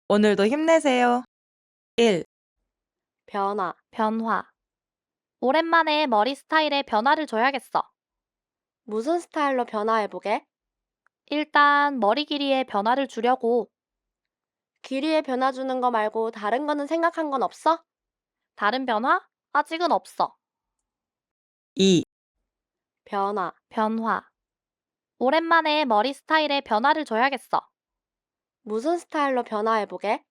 오늘도 힘내세요. 1. 변화, 변화. 오랜만에 머리 스타일에 변화를 줘야겠어. 무슨 스타일로 변화해보게? 일단 머리 길이에 변화를 주려고. 길이에 변화 주는 거 말고 다른 거는 생각한 건 없어? 다른 변화? 아직은 없어. 2. 변화, 변화. 오랜만에 머리 스타일에 변화를 줘야겠어. 무슨 스타일로 변화해보게?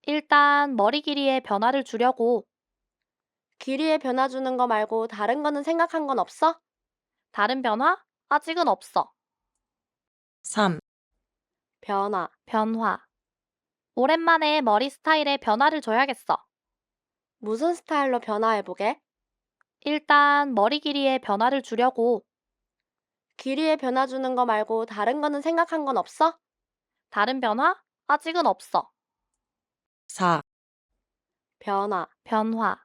일단 머리 길이에 변화를 주려고. 길이에 변화 주는 거 말고 다른 거는 생각한 건 없어? 다른 변화? 아직은 없어. 3. 변화, 변화. 오랜만에 머리 스타일에 변화를 줘야겠어. 무슨 스타일로 변화해보게? 일단 머리 길이에 변화를 주려고. 길이에 변화 주는 거 말고 다른 거는 생각한 건 없어? 다른 변화? 아직은 없어. 4. 변화, 변화.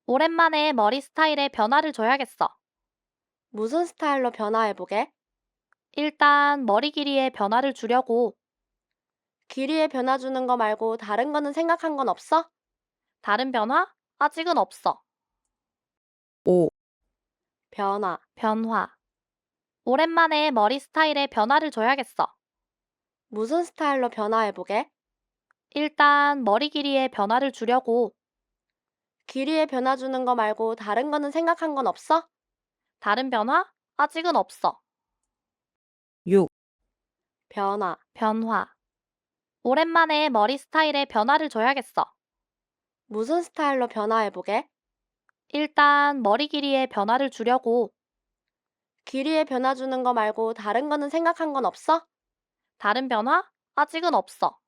오랜만에 머리 스타일에 변화를 줘야겠어. 무슨 스타일로 변화해보게? 일단 머리 길이에 변화를 주려고. 길이에 변화 주는 거 말고 다른 거는 생각한 건 없어? 다른 변화? 아직은 없어. 5. 변화, 변화. 오랜만에 머리 스타일에 변화를 줘야겠어. 무슨 스타일로 변화해보게? 일단 머리 길이에 변화를 주려고. 길이에 변화 주는 거 말고 다른 거는 생각한 건 없어? 다른 변화? 아직은 없어. 6. 변화, 변화. 오랜만에 머리 스타일에 변화를 줘야겠어. 무슨 스타일로 변화해보게? 일단 머리 길이에 변화를 주려고. 길이에 변화 주는 거 말고 다른 거는 생각한 건 없어? 다른 변화? 아직은 없어.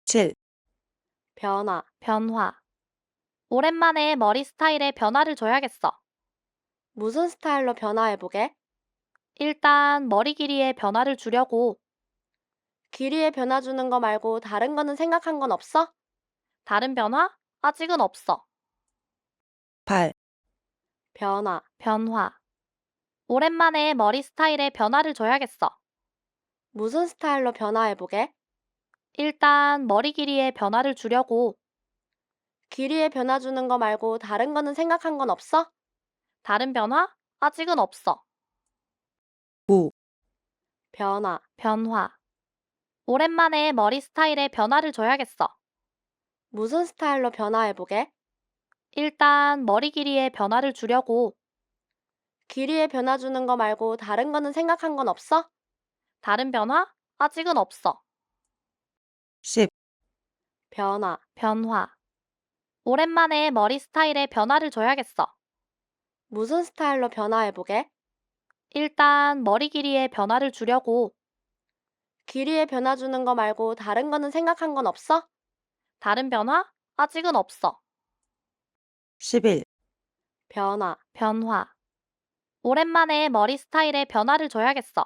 7. 변화, 변화. 오랜만에 머리 스타일에 변화를 줘야겠어. 무슨 스타일로 변화해보게? 일단 머리 길이에 변화를 주려고. 길이에 변화 주는 거 말고 다른 거는 생각한 건 없어? 다른 변화? 아직은 없어. 8. 변화, 변화. 오랜만에 머리 스타일에 변화를 줘야겠어. 무슨 스타일로 변화해보게? 일단 머리 길이에 변화를 주려고. 길이에 변화 주는 거 말고 다른 거는 생각한 건 없어? 다른 변화? 아직은 없어. 9. 변화, 변화. 오랜만에 머리 스타일에 변화를 줘야겠어. 무슨 스타일로 변화해보게? 일단 머리 길이에 변화를 주려고. 길이에 변화 주는 거 말고 다른 거는 생각한 건 없어? 다른 변화? 아직은 없어. 10. 변화, 변화. 오랜만에 머리 스타일에 변화를 줘야겠어. 무슨 스타일로 변화해보게? 일단 머리 길이에 변화를 주려고. 길이에 변화 주는 거 말고 다른 거는 생각한 건 없어? 다른 변화? 아직은 없어. 11. 변화, 변화. 오랜만에 머리 스타일에 변화를 줘야겠어.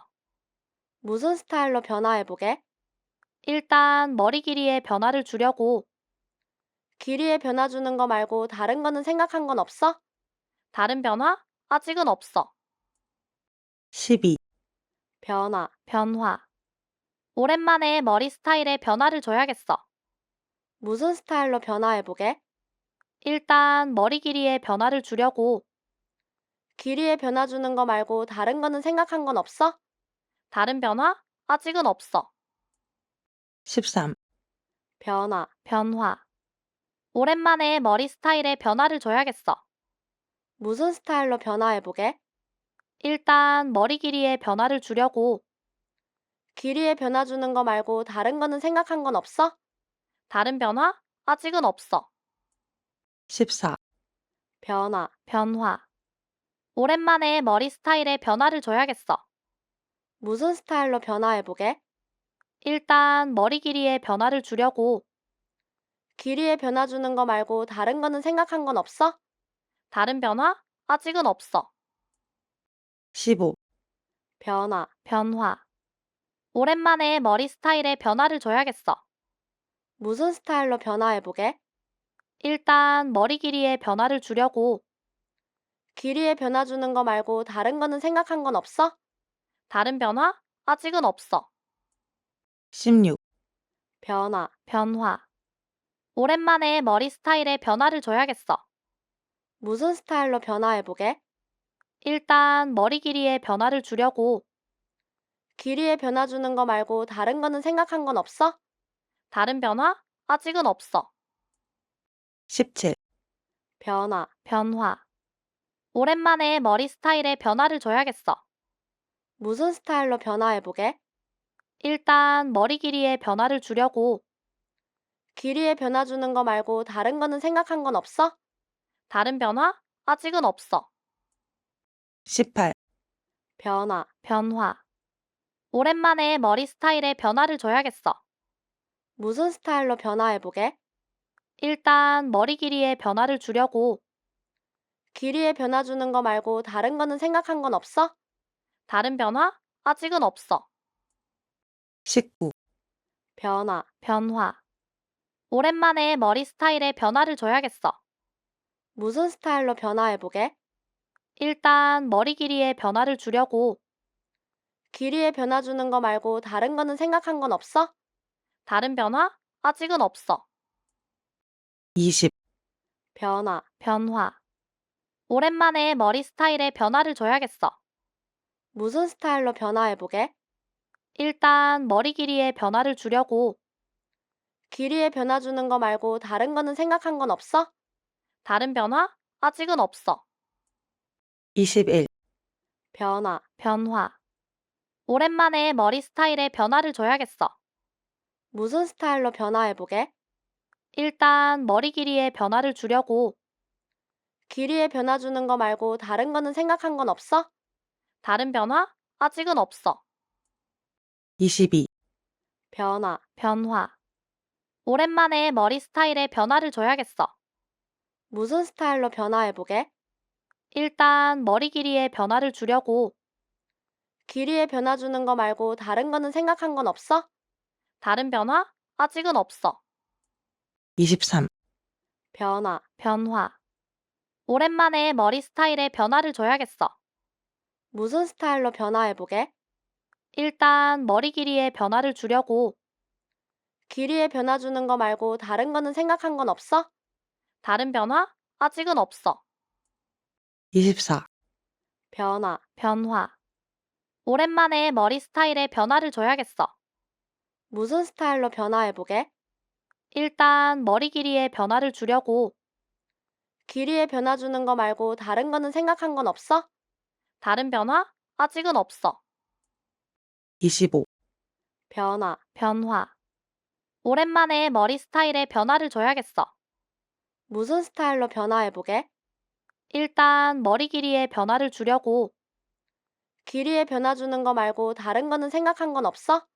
무슨 스타일로 변화해보게? 일단 머리 길이에 변화를 주려고. 길이에 변화 주는 거 말고 다른 거는 생각한 건 없어? 다른 변화? 아직은 없어. 12. 변화, 변화. 오랜만에 머리 스타일에 변화를 줘야겠어. 무슨 스타일로 변화해보게? 일단 머리 길이에 변화를 주려고. 길이에 변화 주는 거 말고 다른 거는 생각한 건 없어? 다른 변화? 아직은 없어. 13. 변화, 변화. 오랜만에 머리 스타일에 변화를 줘야겠어. 무슨 스타일로 변화해보게? 일단 머리 길이에 변화를 주려고. 길이에 변화 주는 거 말고 다른 거는 생각한 건 없어? 다른 변화? 아직은 없어. 14. 변화, 변화. 오랜만에 머리 스타일에 변화를 줘야겠어. 무슨 스타일로 변화해보게? 일단 머리 길이에 변화를 주려고. 길이에 변화 주는 거 말고 다른 거는 생각한 건 없어? 다른 변화? 아직은 없어. 15. 변화, 변화. 오랜만에 머리 스타일에 변화를 줘야겠어. 무슨 스타일로 변화해보게? 일단 머리 길이에 변화를 주려고. 길이에 변화 주는 거 말고 다른 거는 생각한 건 없어? 다른 변화? 아직은 없어. 16. 변화, 변화. 오랜만에 머리 스타일에 변화를 줘야겠어. 무슨 스타일로 변화해보게? 일단 머리 길이에 변화를 주려고. 길이에 변화 주는 거 말고 다른 거는 생각한 건 없어? 다른 변화? 아직은 없어. 17, 변화, 변화. 오랜만에 머리 스타일에 변화를 줘야겠어. 무슨 스타일로 변화해보게? 일단 머리 길이에 변화를 주려고. 길이에 변화 주는 거 말고 다른 거는 생각한 건 없어? 다른 변화? 아직은 없어. 18, 변화, 변화. 오랜만에 머리 스타일에 변화를 줘야겠어. 무슨 스타일로 변화해보게? 일단 머리 길이에 변화를 주려고. 길이에 변화 주는 거 말고 다른 거는 생각한 건 없어? 다른 변화? 아직은 없어. 19, 변화, 변화. 오랜만에 머리 스타일에 변화를 줘야겠어. 무슨 스타일로 변화해보게? 일단 머리 길이에 변화를 주려고. 길이에 변화 주는 거 말고 다른 거는 생각한 건 없어? 다른 변화? 아직은 없어. 20, 변화, 변화. 오랜만에 머리 스타일에 변화를 줘야겠어. 무슨 스타일로 변화해보게? 일단 머리 길이에 변화를 주려고. 길이에 변화 주는 거 말고 다른 거는 생각한 건 없어? 다른 변화? 아직은 없어. 21, 변화, 변화. 오랜만에 머리 스타일에 변화를 줘야겠어. 무슨 스타일로 변화해보게? 일단 머리 길이에 변화를 주려고. 길이에 변화 주는 거 말고 다른 거는 생각한 건 없어? 다른 변화? 아직은 없어. 22, 변화, 변화. 오랜만에 머리 스타일에 변화를 줘야겠어. 무슨 스타일로 변화해보게? 일단 머리 길이에 변화를 주려고. 길이에 변화 주는 거 말고 다른 거는 생각한 건 없어? 다른 변화? 아직은 없어. 23, 변화, 변화. 오랜만에 머리 스타일에 변화를 줘야겠어. 무슨 스타일로 변화해보게? 일단 머리 길이에 변화를 주려고. 길이에 변화 주는 거 말고 다른 거는 생각한 건 없어? 다른 변화? 아직은 없어. 24, 변화, 변화. 오랜만에 머리 스타일에 변화를 줘야겠어. 무슨 스타일로 변화해보게? 일단 머리 길이에 변화를 주려고. 길이에 변화 주는 거 말고 다른 거는 생각한 건 없어? 다른 변화? 아직은 없어. 25, 변화, 변화. 오랜만에 머리 스타일에 변화를 줘야겠어. 무슨 스타일로 변화해보게? 일단 머리 길이에 변화를 주려고. 길이에 변화 주는 거 말고 다른 거는 생각한 건 없어?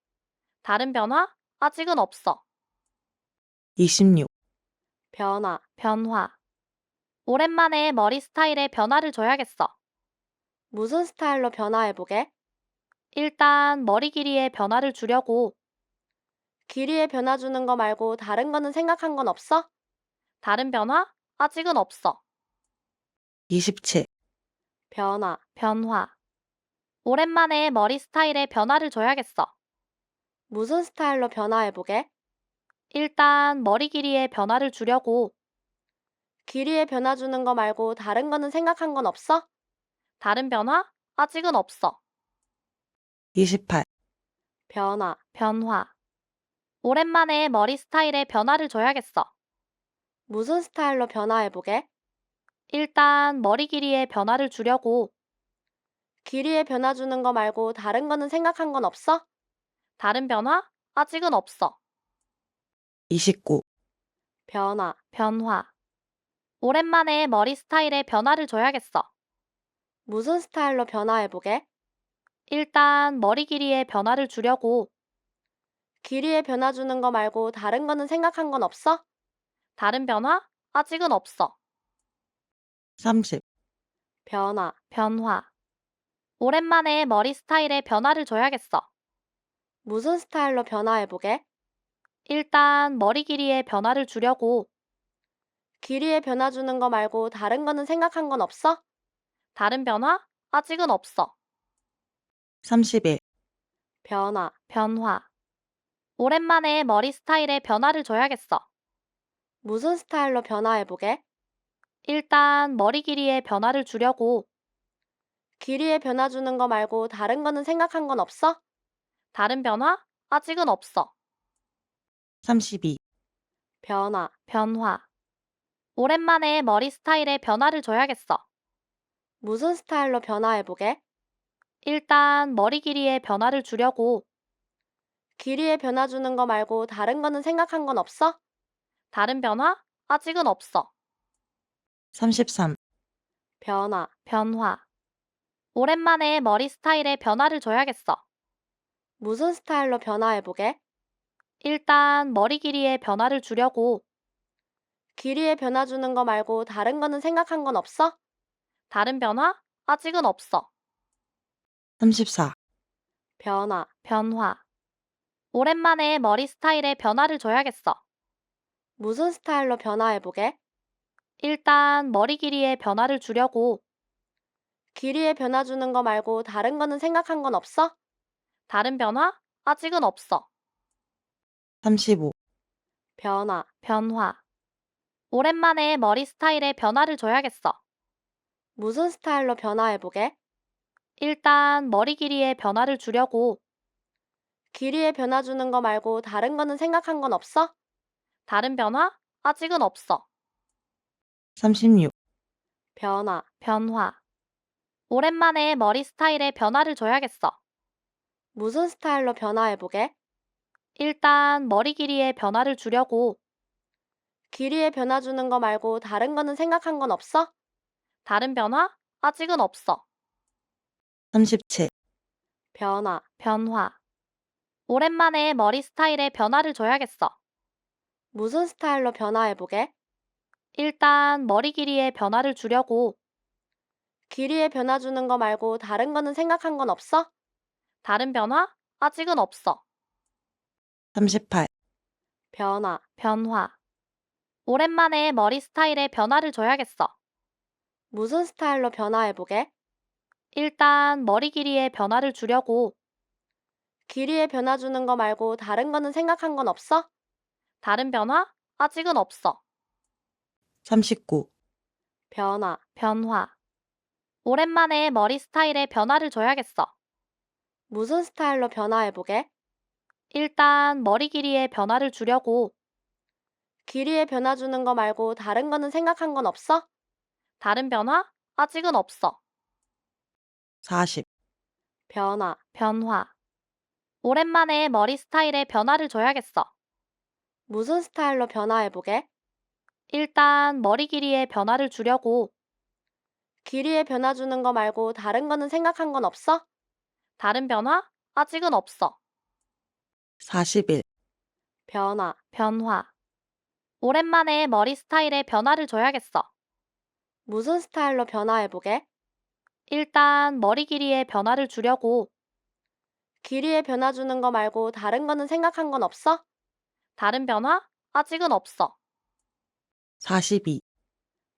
다른 변화? 아직은 없어. 26, 변화, 변화. 오랜만에 머리 스타일에 변화를 줘야겠어. 무슨 스타일로 변화해보게? 일단 머리 길이에 변화를 주려고. 길이에 변화 주는 거 말고 다른 거는 생각한 건 없어? 다른 변화? 아직은 없어. 27, 변화, 변화. 오랜만에 머리 스타일에 변화를 줘야겠어. 무슨 스타일로 변화해보게? 일단 머리 길이에 변화를 주려고. 길이에 변화 주는 거 말고 다른 거는 생각한 건 없어? 다른 변화? 아직은 없어. 28, 변화, 변화. 오랜만에 머리 스타일에 변화를 줘야겠어. 무슨 스타일로 변화해보게? 일단 머리 길이에 변화를 주려고. 길이에 변화 주는 거 말고 다른 거는 생각한 건 없어? 다른 변화? 아직은 없어. 29, 변화, 변화. 오랜만에 머리 스타일에 변화를 줘야겠어. 무슨 스타일로 변화해보게? 일단 머리 길이에 변화를 주려고. 길이에 변화 주는 거 말고 다른 거는 생각한 건 없어? 다른 변화? 아직은 없어. 30, 변화, 변화. 오랜만에 머리 스타일에 변화를 줘야겠어. 무슨 스타일로 변화해보게? 일단 머리 길이에 변화를 주려고. 길이에 변화 주는 거 말고 다른 거는 생각한 건 없어? 다른 변화? 아직은 없어. 31, 변화, 변화. 오랜만에 머리 스타일에 변화를 줘야겠어. 무슨 스타일로 변화해보게? 일단 머리 길이에 변화를 주려고. 길이에 변화 주는 거 말고 다른 거는 생각한 건 없어? 다른 변화? 아직은 없어. 32, 변화. 변화. 오랜만에 머리 스타일에 변화를 줘야겠어. 무슨 스타일로 변화해보게? 일단 머리 길이에 변화를 주려고. 길이에 변화 주는 거 말고 다른 거는 생각한 건 없어? 다른 변화? 아직은 없어. 33, 변화. 변화. 오랜만에 머리 스타일에 변화를 줘야겠어. 무슨 스타일로 변화해보게? 일단 머리 길이에 변화를 주려고. 길이에 변화 주는 거 말고 다른 거는 생각한 건 없어? 다른 변화? 아직은 없어. 34, 변화. 변화. 오랜만에 머리 스타일에 변화를 줘야겠어. 무슨 스타일로 변화해보게? 일단 머리 길이에 변화를 주려고. 길이에 변화 주는 거 말고 다른 거는 생각한 건 없어? 다른 변화? 아직은 없어. 35, 변화. 변화. 오랜만에 머리 스타일에 변화를 줘야겠어. 무슨 스타일로 변화해보게? 일단 머리 길이에 변화를 주려고. 길이에 변화 주는 거 말고 다른 거는 생각한 건 없어? 다른 변화? 아직은 없어. 36, 변화. 변화. 오랜만에 머리 스타일에 변화를 줘야겠어. 무슨 스타일로 변화해보게? 일단 머리 길이에 변화를 주려고. 길이에 변화 주는 거 말고 다른 거는 생각한 건 없어? 다른 변화? 아직은 없어. 37, 변화. 변화. 오랜만에 머리 스타일에 변화를 줘야겠어. 무슨 스타일로 변화해보게? 일단 머리 길이에 변화를 주려고. 길이에 변화 주는 거 말고 다른 거는 생각한 건 없어? 다른 변화? 아직은 없어. 38, 변화. 변화. 오랜만에 머리 스타일에 변화를 줘야겠어. 무슨 스타일로 변화해보게? 일단 머리 길이에 변화를 주려고. 길이에 변화 주는 거 말고 다른 거는 생각한 건 없어? 다른 변화? 아직은 없어. 39, 변화. 변화. 오랜만에 머리 스타일에 변화를 줘야겠어. 무슨 스타일로 변화해보게? 일단 머리 길이에 변화를 주려고. 길이에 변화 주는 거 말고 다른 거는 생각한 건 없어? 다른 변화? 아직은 없어. 40, 변화. 변화. 오랜만에 머리 스타일에 변화를 줘야겠어. 무슨 스타일로 변화해보게? 일단 머리 길이에 변화를 주려고. 길이에 변화 주는 거 말고 다른 거는 생각한 건 없어? 다른 변화? 아직은 없어. 41, 변화. 변화. 오랜만에 머리 스타일에 변화를 줘야겠어. 무슨 스타일로 변화해보게? 일단 머리 길이에 변화를 주려고. 길이에 변화 주는 거 말고 다른 거는 생각한 건 없어? 다른 변화? 아직은 없어. 42,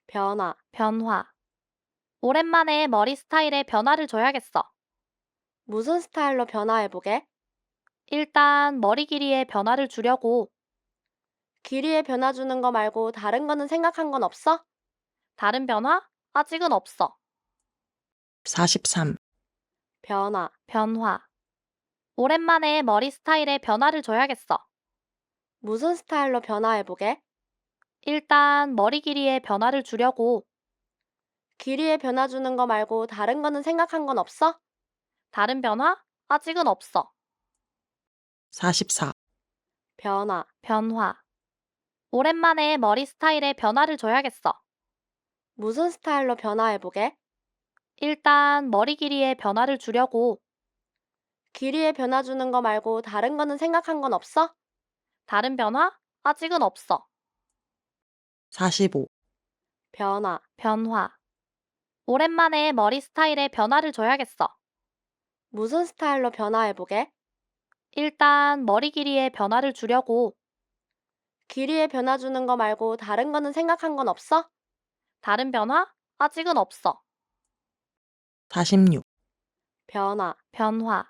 변화. 변화. 오랜만에 머리 스타일에 변화를 줘야겠어. 무슨 스타일로 변화해보게? 일단 머리 길이에 변화를 주려고. 길이에 변화 주는 거 말고 다른 거는 생각한 건 없어? 다른 변화? 아직은 없어. 43, 변화. 변화. 오랜만에 머리 스타일에 변화를 줘야겠어. 무슨 스타일로 변화해보게? 일단 머리 길이에 변화를 주려고. 길이에 변화 주는 거 말고 다른 거는 생각한 건 없어? 다른 변화? 아직은 없어. 44, 변화. 변화. 오랜만에 머리 스타일에 변화를 줘야겠어. 무슨 스타일로 변화해보게? 일단 머리 길이에 변화를 주려고. 길이에 변화 주는 거 말고 다른 거는 생각한 건 없어? 다른 변화? 아직은 없어. 45, 변화. 변화. 오랜만에 머리 스타일에 변화를 줘야겠어. 무슨 스타일로 변화해보게? 일단 머리 길이에 변화를 주려고. 길이에 변화 주는 거 말고 다른 거는 생각한 건 없어? 다른 변화? 아직은 없어. 46, 변화. 변화.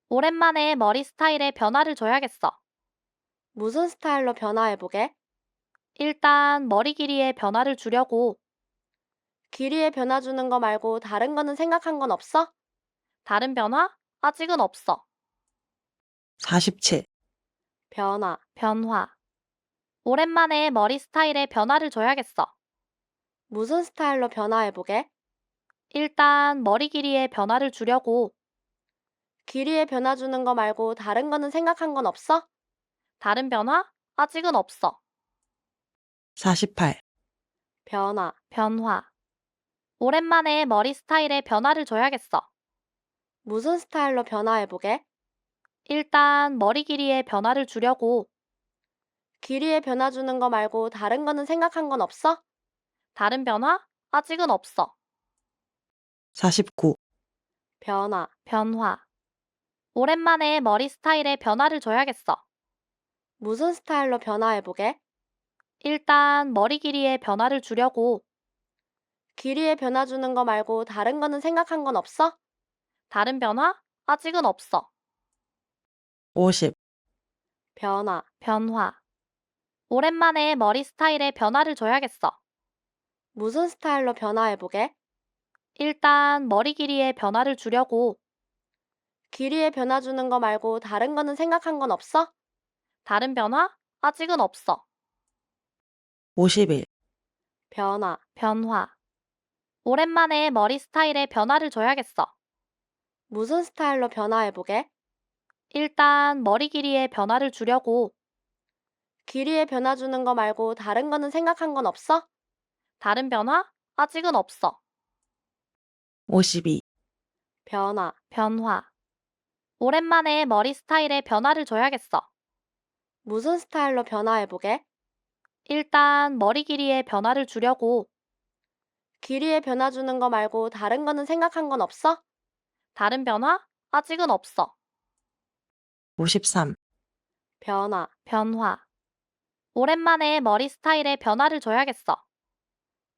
오랜만에 머리 스타일에 변화를 줘야겠어. 무슨 스타일로 변화해보게? 일단 머리 길이의 변화를 주려고. 길이에 변화 주는 거 말고 다른 거는 생각한 건 없어? 다른 변화? 아직은 없어. 47, 변화, 변화. 오랜만에 머리 스타일에 변화를 줘야겠어. 무슨 스타일로 변화해보게? 일단 머리 길이의 변화를 주려고. 길이에 변화 주는 거 말고 다른 거는 생각한 건 없어? 다른 변화? 아직은 없어. 48, 변화, 변화. 오랜만에 머리 스타일에 변화를 줘야겠어. 무슨 스타일로 변화해보게? 일단 머리 길이의 변화를 주려고. 길이에 변화 주는 거 말고 다른 거는 생각한 건 없어? 다른 변화? 아직은 없어. 49, 변화, 변화. 오랜만에 머리 스타일에 변화를 줘야겠어. 무슨 스타일로 변화해보게? 일단 머리 길이의 변화를 주려고. 길이에 변화 주는 거 말고 다른 거는 생각한 건 없어? 다른 변화? 아직은 없어. 50, 변화, 변화. 오랜만에 머리 스타일에 변화를 줘야겠어. 무슨 스타일로 변화해보게? 일단 머리 길이의 변화를 주려고. 길이에 변화 주는 거 말고 다른 거는 생각한 건 없어? 다른 변화? 아직은 없어. 51, 변화, 변화. 오랜만에 머리 스타일에 변화를 줘야겠어. 무슨 스타일로 변화해보게? 일단 머리 길이의 변화를 주려고. 길이에 변화 주는 거 말고 다른 거는 생각한 건 없어? 다른 변화? 아직은 없어. 52, 변화, 변화. 오랜만에 머리 스타일에 변화를 줘야겠어. 무슨 스타일로 변화해보게? 일단 머리 길이의 변화를 주려고. 길이에 변화 주는 거 말고 다른 거는 생각한 건 없어? 다른 변화? 아직은 없어. 53, 변화, 변화. 오랜만에 머리 스타일에 변화를 줘야겠어.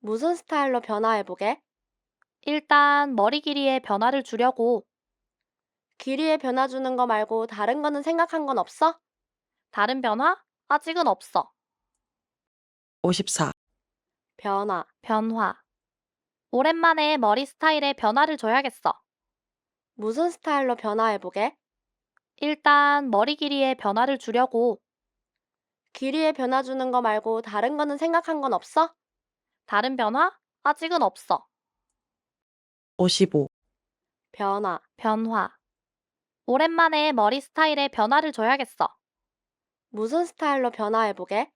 무슨 스타일로 변화해보게? 일단 머리 길이의 변화를 주려고. 길이에 변화 주는 거 말고 다른 거는 생각한 건 없어? 다른 변화? 아직은 없어. 54, 변화, 변화. 오랜만에 머리 스타일에 변화를 줘야겠어. 무슨 스타일로 변화해보게? 일단 머리 길이의 변화를 주려고. 길이에 변화 주는 거 말고 다른 거는 생각한 건 없어? 다른 변화? 아직은 없어. 55, 변화, 변화. 오랜만에 머리 스타일에 변화를 줘야겠어. 무슨 스타일로 변화해보게?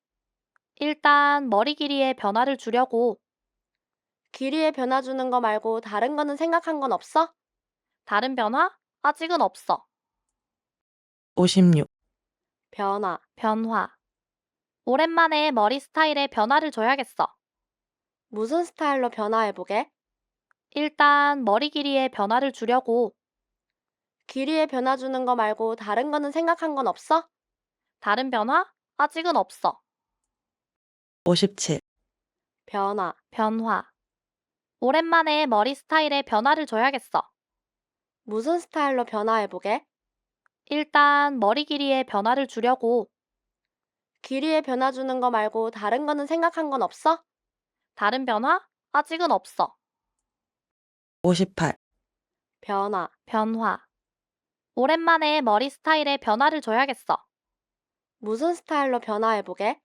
일단 머리 길이의 변화를 주려고. 길이에 변화 주는 거 말고 다른 거는 생각한 건 없어? 다른 변화? 아직은 없어. 56, 변화, 변화. 오랜만에 머리 스타일에 변화를 줘야겠어. 무슨 스타일로 변화해보게? 일단 머리 길이의 변화를 주려고. 길이에 변화 주는 거 말고 다른 거는 생각한 건 없어? 다른 변화? 아직은 없어. 57, 변화, 변화. 오랜만에 머리 스타일에 변화를 줘야겠어. 무슨 스타일로 변화해보게? 일단 머리 길이의 변화를 주려고. 길이에 변화 주는 거 말고 다른 거는 생각한 건 없어? 다른 변화? 아직은 없어. 58, 변화, 변화. 오랜만에 머리 스타일에 변화를 줘야겠어. 무슨 스타일로 변화해보게?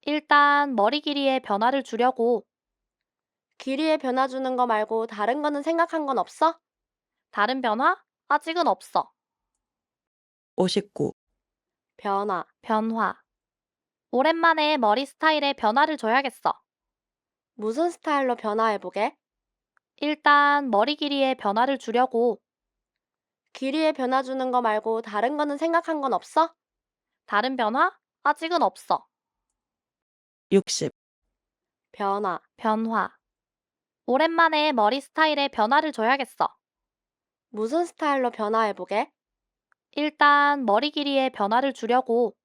일단 머리 길이의 변화를 주려고. 길이에 변화 주는 거 말고 다른 거는 생각한 건 없어? 다른 변화? 아직은 없어. 59, 변화, 변화. 오랜만에 머리 스타일에 변화를 줘야겠어. 무슨 스타일로 변화해보게? 일단 머리 길이의 변화를 주려고. 길이에 변화 주는 거 말고 다른 거는 생각한 건 없어? 다른 변화? 아직은 없어. 60, 변화, 변화. 오랜만에 머리 스타일에 변화를 줘야겠어. 무슨 스타일로 변화해보게? 일단 머리 길이의 변화를 주려고.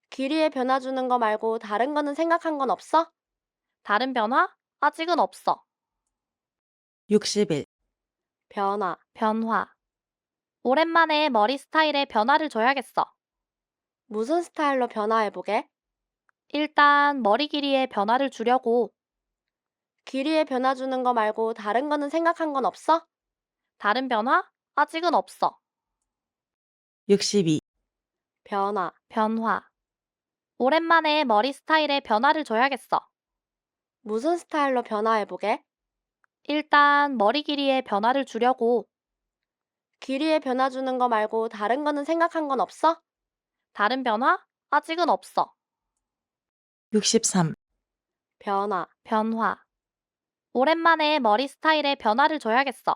길이에 변화 주는 거 말고 다른 거는 생각한 건 없어? 다른 변화? 아직은 없어. 61, 변화, 변화. 오랜만에 머리 스타일에 변화를 줘야겠어. 무슨 스타일로 변화해보게? 일단 머리 길이의 변화를 주려고. 길이에 변화 주는 거 말고 다른 거는 생각한 건 없어? 다른 변화? 아직은 없어. 62, 변화, 변화. 오랜만에 머리 스타일에 변화를 줘야겠어. 무슨 스타일로 변화해보게? 일단 머리 길이의 변화를 주려고. 길이에 변화 주는 거 말고 다른 거는 생각한 건 없어? 다른 변화? 아직은 없어. 63, 변화, 변화. 오랜만에 머리 스타일에 변화를 줘야겠어.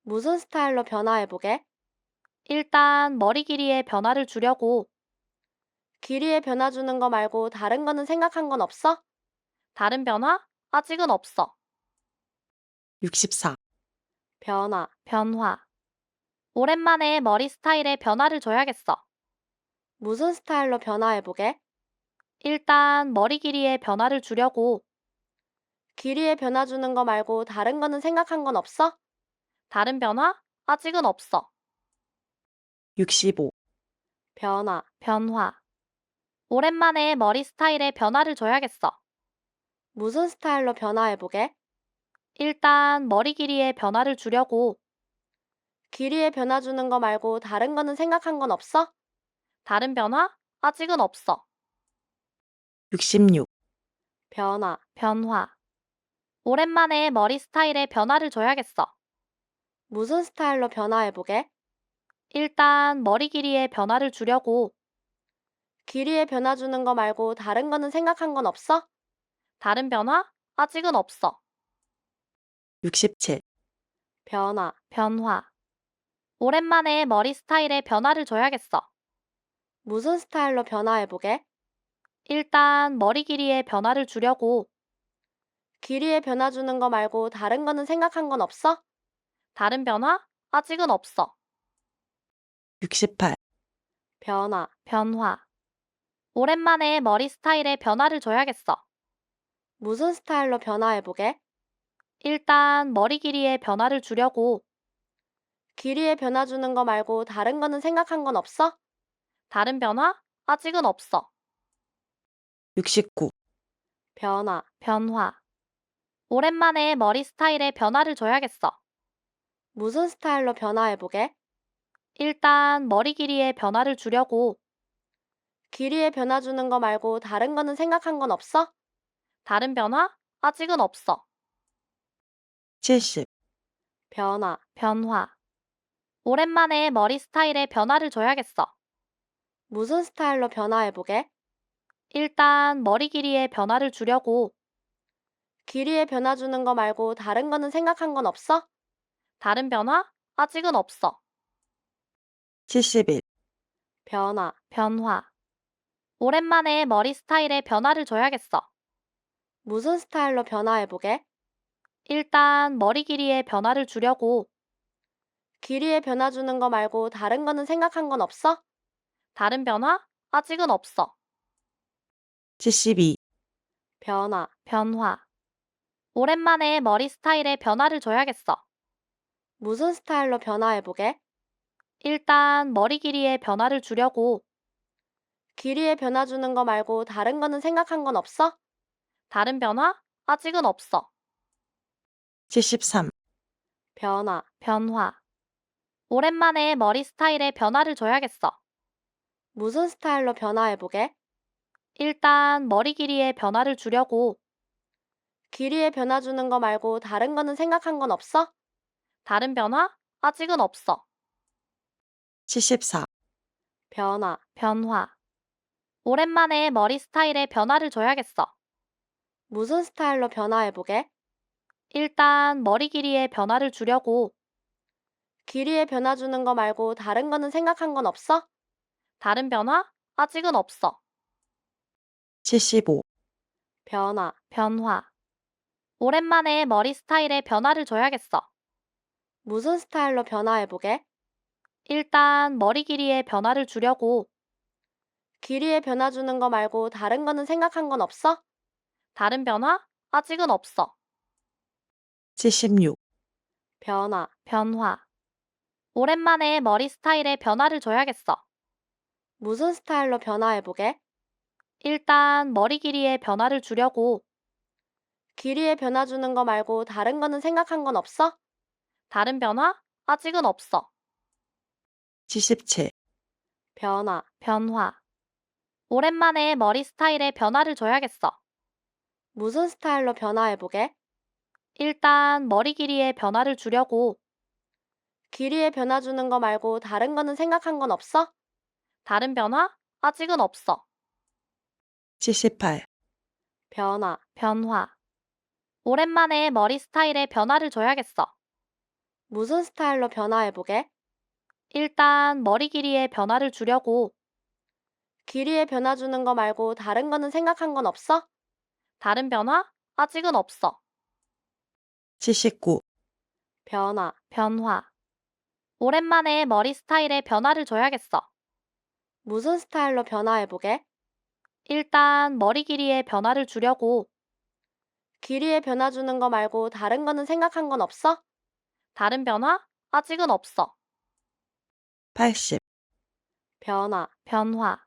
무슨 스타일로 변화해보게? 일단 머리 길이의 변화를 주려고. 길이에 변화 주는 거 말고 다른 거는 생각한 건 없어? 다른 변화? 아직은 없어. 64, 변화, 변화. 오랜만에 머리 스타일에 변화를 줘야겠어. 무슨 스타일로 변화해보게? 일단 머리 길이의 변화를 주려고. 길이에 변화 주는 거 말고 다른 거는 생각한 건 없어? 다른 변화? 아직은 없어. 65, 변화, 변화. 오랜만에 머리 스타일에 변화를 줘야겠어. 무슨 스타일로 변화해보게? 일단 머리 길이의 변화를 주려고. 길이에 변화 주는 거 말고 다른 거는 생각한 건 없어? 다른 변화? 아직은 없어. 66, 변화, 변화. 오랜만에 머리 스타일에 변화를 줘야겠어. 무슨 스타일로 변화해보게? 일단 머리 길이의 변화를 주려고. 길이에 변화 주는 거 말고 다른 거는 생각한 건 없어? 다른 변화? 아직은 없어. 67, 변화, 변화. 오랜만에 머리 스타일에 변화를 줘야겠어. 무슨 스타일로 변화해보게? 일단 머리 길이의 변화를 주려고. 길이에 변화 주는 거 말고 다른 거는 생각한 건 없어? 다른 변화? 아직은 없어. 68, 변화, 변화. 오랜만에 머리 스타일에 변화를 줘야겠어. 무슨 스타일로 변화해보게? 일단 머리 길이의 변화를 주려고. 길이에 변화 주는 거 말고 다른 거는 생각한 건 없어? 다른 변화? 아직은 없어. 69, 변화, 변화. 오랜만에 머리 스타일에 변화를 줘야겠어. 무슨 스타일로 변화해보게? 일단 머리 길이의 변화를 주려고. 길이에 변화 주는 거 말고 다른 거는 생각한 건 없어? 다른 변화? 아직은 없어. 70, 변화, 변화. 오랜만에 머리 스타일에 변화를 줘야겠어. 무슨 스타일로 변화해보게? 일단 머리 길이의 변화를 주려고. 길이에 변화 주는 거 말고 다른 거는 생각한 건 없어? 다른 변화? 아직은 없어. 71, 변화, 변화. 오랜만에 머리 스타일에 변화를 줘야겠어. 무슨 스타일로 변화해보게? 일단 머리 길이의 변화를 주려고. 길이에 변화 주는 거 말고 다른 거는 생각한 건 없어? 다른 변화? 아직은 없어. 72, 변화, 변화. 오랜만에 머리 스타일에 변화를 줘야겠어. 무슨 스타일로 변화해보게? 일단 머리 길이의 변화를 주려고. 길이에 변화 주는 거 말고 다른 거는 생각한 건 없어? 다른 변화? 아직은 없어. 73, 변화, 변화. 오랜만에 머리 스타일에 변화를 줘야겠어. 무슨 스타일로 변화해보게? 일단 머리 길이의 변화를 주려고. 길이에 변화 주는 거 말고 다른 거는 생각한 건 없어? 다른 변화? 아직은 없어. 74, 변화, 변화. 오랜만에 머리 스타일에 변화를 줘야겠어. 무슨 스타일로 변화해보게? 일단 머리 길이의 변화를 주려고. 길이에 변화 주는 거 말고 다른 거는 생각한 건 없어? 다른 변화? 아직은 없어. 75, 변화, 변화. 오랜만에 머리 스타일에 변화를 줘야겠어. 무슨 스타일로 변화해보게? 일단 머리 길이의 변화를 주려고. 길이에 변화 주는 거 말고 다른 거는 생각한 건 없어? 다른 변화? 아직은 없어. 76, 변화, 변화. 오랜만에 머리 스타일에 변화를 줘야겠어. 무슨 스타일로 변화해보게? 일단 머리 길이의 변화를 주려고. 길이에 변화 주는 거 말고 다른 거는 생각한 건 없어? 다른 변화? 아직은 없어. 77, 변화, 변화. 오랜만에 머리 스타일에 변화를 줘야겠어. 무슨 스타일로 변화해보게? 일단 머리 길이의 변화를 주려고. 길이에 변화 주는 거 말고 다른 거는 생각한 건 없어? 다른 변화? 아직은 없어. 78, 변화, 변화. 오랜만에 머리 스타일에 변화를 줘야겠어. 무슨 스타일로 변화해보게? 일단 머리 길이의 변화를 주려고. 길이에 변화 주는 거 말고 다른 거는 생각한 건 없어? 다른 변화? 아직은 없어. 79, 변화, 변화. 오랜만에 머리 스타일에 변화를 줘야겠어. 무슨 스타일로 변화해보게? 일단 머리 길이의 변화를 주려고. 길이에 변화 주는 거 말고 다른 거는 생각한 건 없어? 다른 변화? 아직은 없어. 80, 변화, 변화.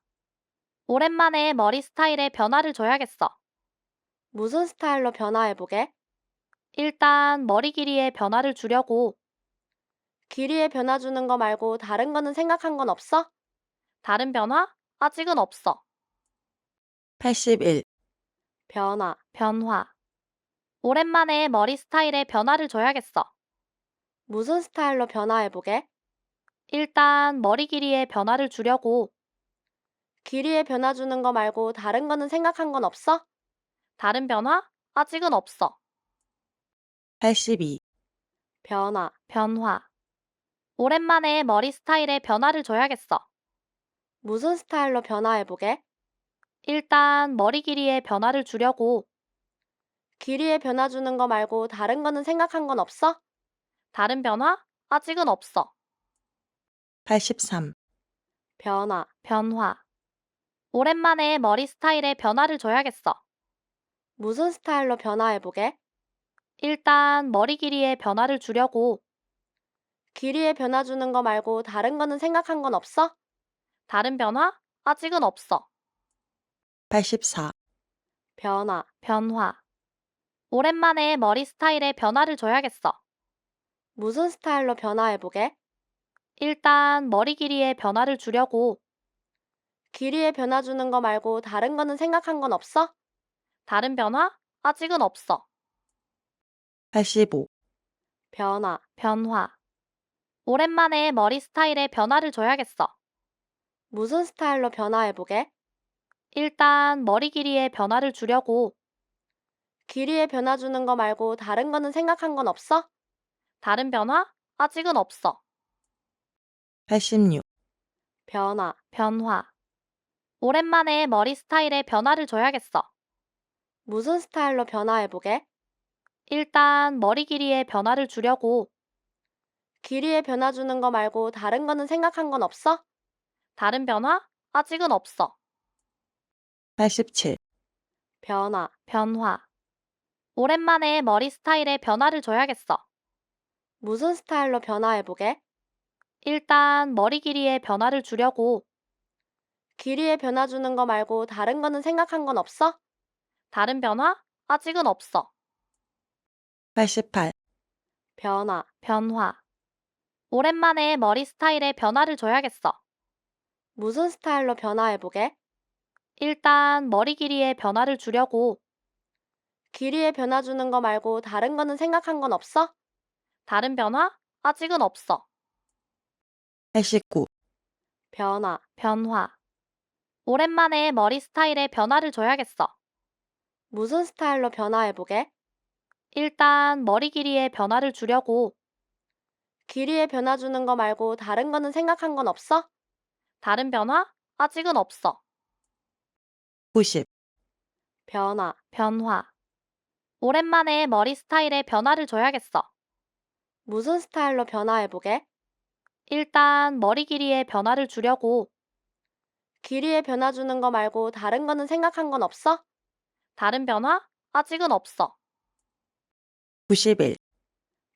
오랜만에 머리 스타일에 변화를 줘야겠어. 무슨 스타일로 변화해보게? 일단 머리 길이의 변화를 주려고. 길이에 변화 주는 거 말고 다른 거는 생각한 건 없어? 다른 변화? 아직은 없어. 81, 변화, 변화. 오랜만에 머리 스타일에 변화를 줘야겠어. 무슨 스타일로 변화해보게? 일단 머리 길이의 변화를 주려고. 길이에 변화 주는 거 말고 다른 거는 생각한 건 없어? 다른 변화? 아직은 없어. 82, 변화, 변화. 오랜만에 머리 스타일에 변화를 줘야겠어. 무슨 스타일로 변화해보게? 일단 머리 길이의 변화를 주려고. 길이에 변화 주는 거 말고 다른 거는 생각한 건 없어? 다른 변화? 아직은 없어. 83, 변화, 변화. 오랜만에 머리 스타일에 변화를 줘야겠어. 무슨 스타일로 변화해보게? 일단 머리 길이의 변화를 주려고. 길이에 변화 주는 거 말고 다른 거는 생각한 건 없어? 다른 변화? 아직은 없어. 84, 변화, 변화. 오랜만에 머리 스타일에 변화를 줘야겠어. 무슨 스타일로 변화해보게? 일단 머리 길이의 변화를 주려고. 길이에 변화 주는 거 말고 다른 거는 생각한 건 없어? 다른 변화? 아직은 없어. 85, 변화, 변화. 오랜만에 머리 스타일에 변화를 줘야겠어. 무슨 스타일로 변화해보게? 일단 머리 길이의 변화를 주려고. 길이에 변화 주는 거 말고 다른 거는 생각한 건 없어? 다른 변화? 아직은 없어. 86, 변화, 변화. 오랜만에 머리 스타일에 변화를 줘야겠어. 무슨 스타일로 변화해보게? 일단 머리 길이의 변화를 주려고. 길이에 변화 주는 거 말고 다른 거는 생각한 건 없어? 다른 변화? 아직은 없어. 87, 변화, 변화. 오랜만에 머리 스타일에 변화를 줘야겠어. 무슨 스타일로 변화해보게? 일단 머리 길이의 변화를 주려고. 길이에 변화 주는 거 말고 다른 거는 생각한 건 없어? 다른 변화? 아직은 없어. 88, 변화, 변화. 오랜만에 머리 스타일에 변화를 줘야겠어. 무슨 스타일로 변화해보게? 일단 머리 길이의 변화를 주려고. 길이에 변화 주는 거 말고 다른 거는 생각한 건 없어? 다른 변화? 아직은 없어. 89, 변화, 변화. 오랜만에 머리 스타일에 변화를 줘야겠어. 무슨 스타일로 변화해보게? 일단 머리 길이의 변화를 주려고. 길이에 변화 주는 거 말고 다른 거는 생각한 건 없어? 다른 변화? 아직은 없어. 90, 변화, 변화. 오랜만에 머리 스타일에 변화를 줘야겠어. 무슨 스타일로 변화해보게? 일단 머리 길이의 변화를 주려고. 길이에 변화 주는 거 말고 다른 거는 생각한 건 없어? 다른 변화? 아직은 없어. 91,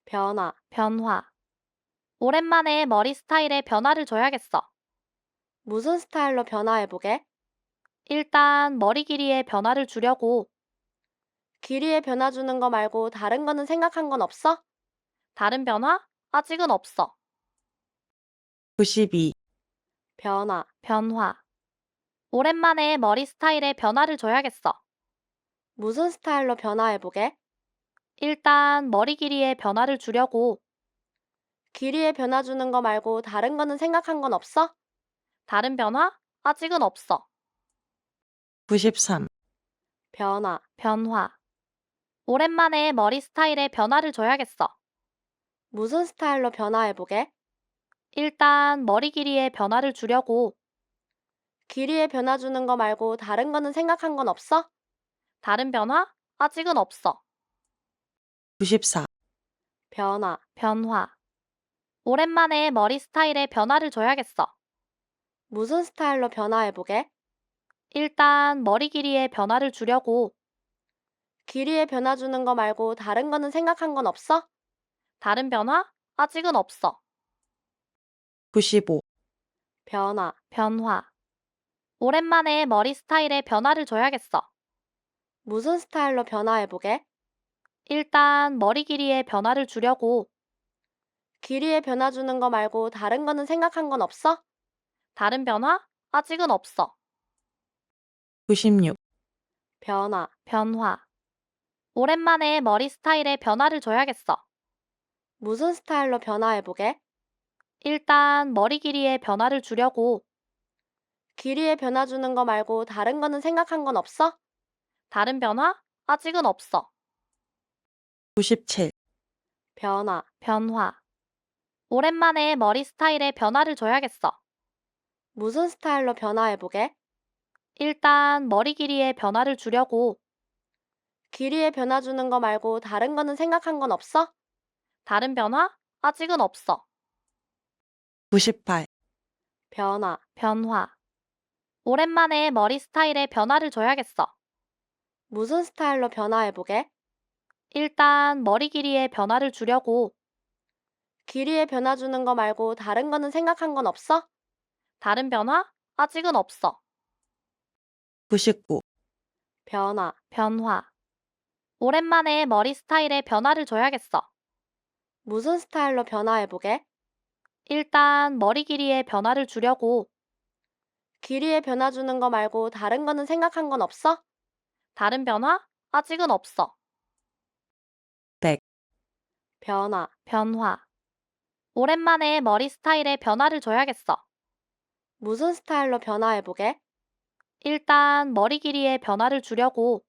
변화, 변화. 오랜만에 머리 스타일에 변화를 줘야겠어. 무슨 스타일로 변화해보게? 일단 머리 길이의 변화를 주려고. 길이에 변화 주는 거 말고 다른 거는 생각한 건 없어? 다른 변화? 아직은 없어. 92, 변화, 변화. 오랜만에 머리 스타일에 변화를 줘야겠어. 무슨 스타일로 변화해보게? 일단 머리 길이의 변화를 주려고. 길이에 변화 주는 거 말고 다른 거는 생각한 건 없어? 다른 변화? 아직은 없어. 93, 변화, 변화. 오랜만에 머리 스타일에 변화를 줘야겠어. 무슨 스타일로 변화해보게? 일단 머리 길이의 변화를 주려고. 길이에 변화 주는 거 말고 다른 거는 생각한 건 없어? 다른 변화? 아직은 없어. 94, 변화, 변화. 오랜만에 머리 스타일에 변화를 줘야겠어. 무슨 스타일로 변화해보게? 일단 머리 길이의 변화를 주려고. 길이에 변화 주는 거 말고 다른 거는 생각한 건 없어? 다른 변화? 아직은 없어. 95, 변화, 변화. 오랜만에 머리 스타일에 변화를 줘야겠어. 무슨 스타일로 변화해보게? 일단 머리 길이의 변화를 주려고. 길이에 변화 주는 거 말고 다른 거는 생각한 건 없어? 다른 변화? 아직은 없어. 96, 변화, 변화. 오랜만에 머리 스타일에 변화를 줘야겠어. 무슨 스타일로 변화해보게? 일단 머리 길이의 변화를 주려고. 길이에 변화 주는 거 말고 다른 거는 생각한 건 없어? 다른 변화? 아직은 없어. 97, 변화, 변화. 오랜만에 머리 스타일에 변화를 줘야겠어. 무슨 스타일로 변화해보게? 일단 머리 길이의 변화를 주려고. 길이에 변화 주는 거 말고 다른 거는 생각한 건 없어? 다른 변화? 아직은 없어. 98, 변화, 변화. 오랜만에 머리 스타일에 변화를 줘야겠어. 무슨 스타일로 변화해보게? 일단 머리 길이의 변화를 주려고. 길이에 변화 주는 거 말고 다른 거는 생각한 건 없어? 다른 변화? 아직은 없어. 99, 변화, 변화. 오랜만에 머리 스타일에 변화를 줘야겠어. 무슨 스타일로 변화해보게? 일단 머리 길이의 변화를 주려고. 길이에 변화 주는 거 말고 다른 거는 생각한 건 없어? 다른 변화? 아직은 없어. 100, 변화, 변화. 오랜만에 머리 스타일에 변화를 줘야겠어. 무슨 스타일로 변화해보게? 일단 머리 길이의 변화를 주려고.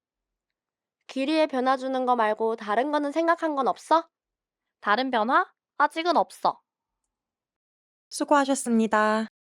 길이에 변화 주는 거 말고 다른 거는 생각한 건 없어? 다른 변화? 아직은 없어. 수고하셨습니다.